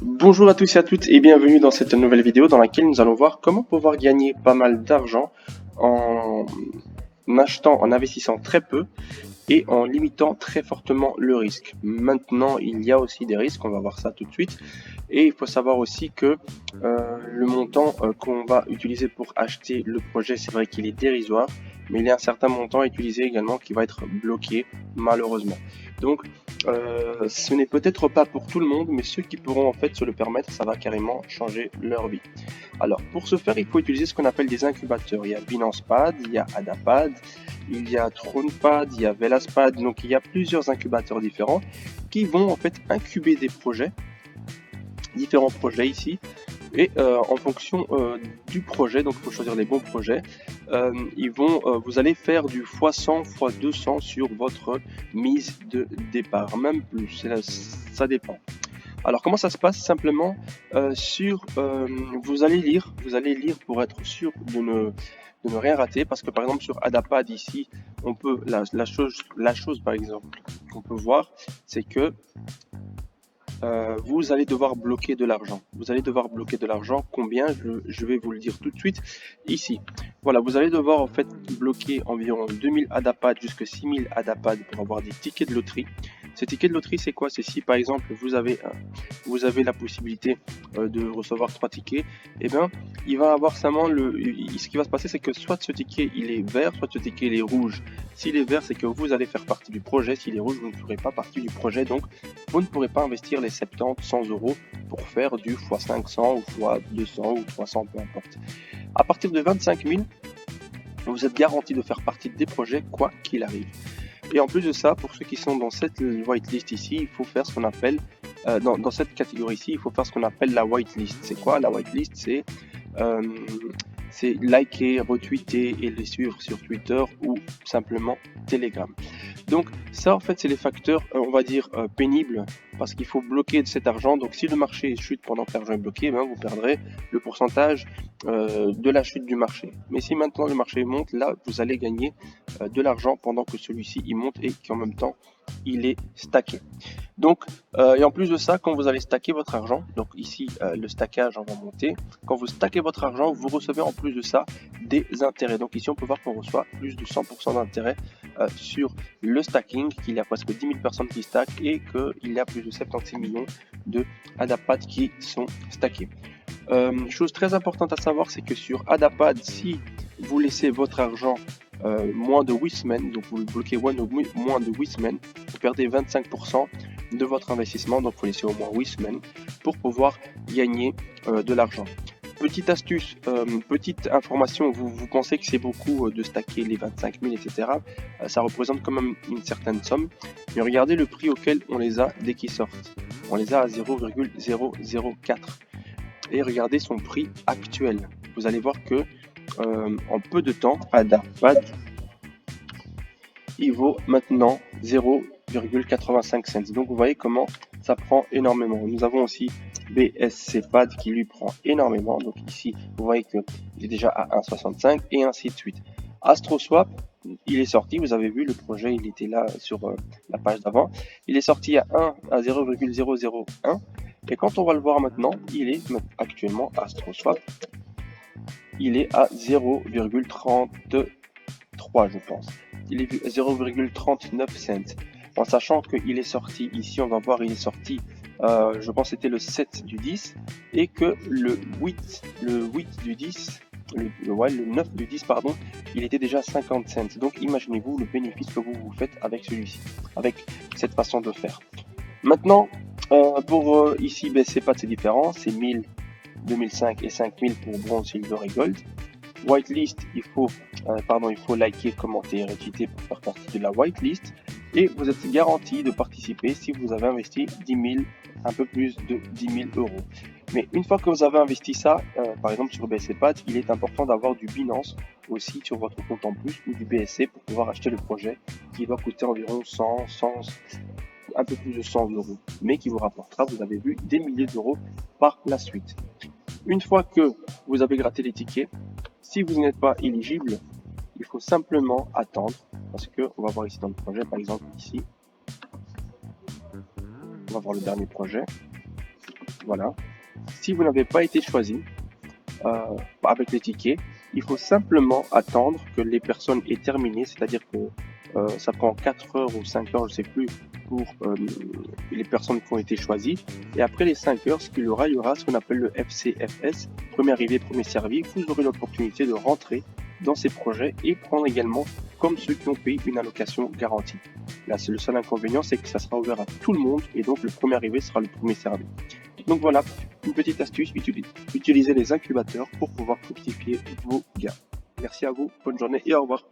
Bonjour à tous et à toutes et bienvenue dans cette nouvelle vidéo dans laquelle nous allons voir comment pouvoir gagner pas mal d'argent en en investissant très peu et en limitant très fortement le risque. Maintenant, il y a aussi des risques, on va voir ça tout de suite. Et il faut savoir aussi que le montant qu'on va utiliser pour acheter le projet, c'est vrai qu'il est dérisoire, mais il y a un certain montant à utiliser également qui va être bloqué malheureusement. Donc, ce n'est peut-être pas pour tout le monde, mais ceux qui pourront en fait se le permettre, ça va carrément changer leur vie. Alors, pour ce faire, il faut utiliser ce qu'on appelle des incubateurs. Il y a BinancePad, il y a Adapad, il y a ThronePad, il y a Velaspad. Donc, il y a plusieurs incubateurs différents qui vont en fait incuber des projets, différents projets ici. Et en fonction du projet, donc il faut choisir les bons projets, vous allez faire du x100, x200 sur votre mise de départ, même plus, ça dépend. Alors comment ça se passe? Simplement vous allez lire pour être sûr de ne rien rater, parce que par exemple sur Adapad ici, on peut la chose par exemple qu'on peut voir, c'est que vous allez devoir bloquer de l'argent. Vous allez devoir bloquer de l'argent. Combien? Je vais vous le dire tout de suite ici. Voilà, vous allez devoir en fait bloquer environ 2000 ADAPAD jusqu'à 6000 ADAPAD pour avoir des tickets de loterie. Ces tickets de loterie, c'est quoi? C'est si par exemple vous avez la possibilité de recevoir 3 tickets, et bien il va avoir seulement ce qui va se passer, c'est que soit ce ticket il est vert, soit ce ticket il est rouge. S'il est vert, c'est que vous allez faire partie du projet. S'il est rouge, vous ne ferez pas partie du projet. Donc vous ne pourrez pas investir les 70, 100 euros pour faire du x500 ou x200 ou 300, peu importe. À partir de 25 000, vous êtes garanti de faire partie des projets quoi qu'il arrive. Et en plus de ça, pour ceux qui sont dans cette whitelist ici, il faut faire ce qu'on appelle, dans cette catégorie ici, il faut faire ce qu'on appelle la whitelist. C'est quoi la whitelist? Euh, c'est liker, retweeter et les suivre sur Twitter ou simplement Telegram. Donc ça en fait c'est les facteurs on va dire pénibles, parce qu'il faut bloquer cet argent. Donc si le marché chute pendant que l'argent est bloqué, ben, vous perdrez le pourcentage de la chute du marché. Mais si maintenant le marché monte, là vous allez gagner de l'argent pendant que celui-ci il monte et qu'en même temps il est stacké. Donc, et en plus de ça, quand vous allez stacker votre argent, donc ici le stackage on va monter, quand vous stackez votre argent, vous recevez en plus de ça des intérêts. Donc ici on peut voir qu'on reçoit plus de 100% d'intérêt sur le stacking, qu'il y a presque 10 000 personnes qui stackent et qu'il y a plus de 76 millions de Adapad qui sont stackés. Chose très importante à savoir, c'est que sur Adapad, si vous laissez votre argent moins de 8 semaines, donc vous le bloquez moins de 8 semaines, vous perdez 25% de votre investissement, donc il faut laisser au moins 8 semaines pour pouvoir gagner de l'argent. Petite astuce, petite information, vous pensez que c'est beaucoup de stacker les 25 000, etc. Ça représente quand même une certaine somme, mais regardez le prix auquel on les a dès qu'ils sortent. On les a à 0,004 et regardez son prix actuel. Vous allez voir que en peu de temps, Adapad il vaut maintenant 0,85 cents. Donc vous voyez comment ça prend énormément. Nous avons aussi BSC Pad qui lui prend énormément. Donc ici, vous voyez qu'il est déjà à 1,65 et ainsi de suite. AstroSwap, il est sorti, vous avez vu le projet, il était là sur la page d'avant. Il est sorti à 0,001 et quand on va le voir maintenant, il est actuellement AstroSwap, il est à 0,33 je pense. Il est 0,39 cents. En sachant qu'il est sorti ici, on va voir, il est sorti, je pense c'était le 7 du 10, et que le 8 du 10, le 9 du 10, pardon, il était déjà 50 cents. Donc imaginez-vous le bénéfice que vous faites avec celui-ci, avec cette façon de faire. Maintenant, pour ici, ben, c'est pas c'est différent, c'est 1000, 2005 et 5000 pour bronze, silver et gold. Whitelist, il faut liker, commenter et retweeter pour faire partie de la whitelist. Et vous êtes garanti de participer si vous avez investi 10 000, un peu plus de 10 000 euros. Mais une fois que vous avez investi ça, par exemple sur BSCPad, il est important d'avoir du Binance aussi sur votre compte en plus ou du BSC pour pouvoir acheter le projet qui va coûter environ 100, un peu plus de 100 euros, mais qui vous rapportera, vous avez vu, des milliers d'euros par la suite. Une fois que vous avez gratté les tickets, si vous n'êtes pas éligible, il faut simplement attendre, parce que on va voir ici dans le projet, par exemple ici, on va voir le dernier projet. Voilà. Si vous n'avez pas été choisi avec les tickets, il faut simplement attendre que les personnes aient terminé, c'est-à-dire que ça prend 4 heures ou 5 heures, je ne sais plus, pour les personnes qui ont été choisies. Et après les 5 heures, il y aura ce qu'on appelle le FCFS, premier arrivé, premier servi. Vous aurez l'opportunité de rentrer dans ces projets et prendre également comme ceux qui ont payé une allocation garantie. Là, c'est le seul inconvénient, c'est que ça sera ouvert à tout le monde et donc le premier arrivé sera le premier servi. Donc voilà, une petite astuce, utilisez les incubateurs pour pouvoir fructifier vos gains. Merci à vous, bonne journée et au revoir.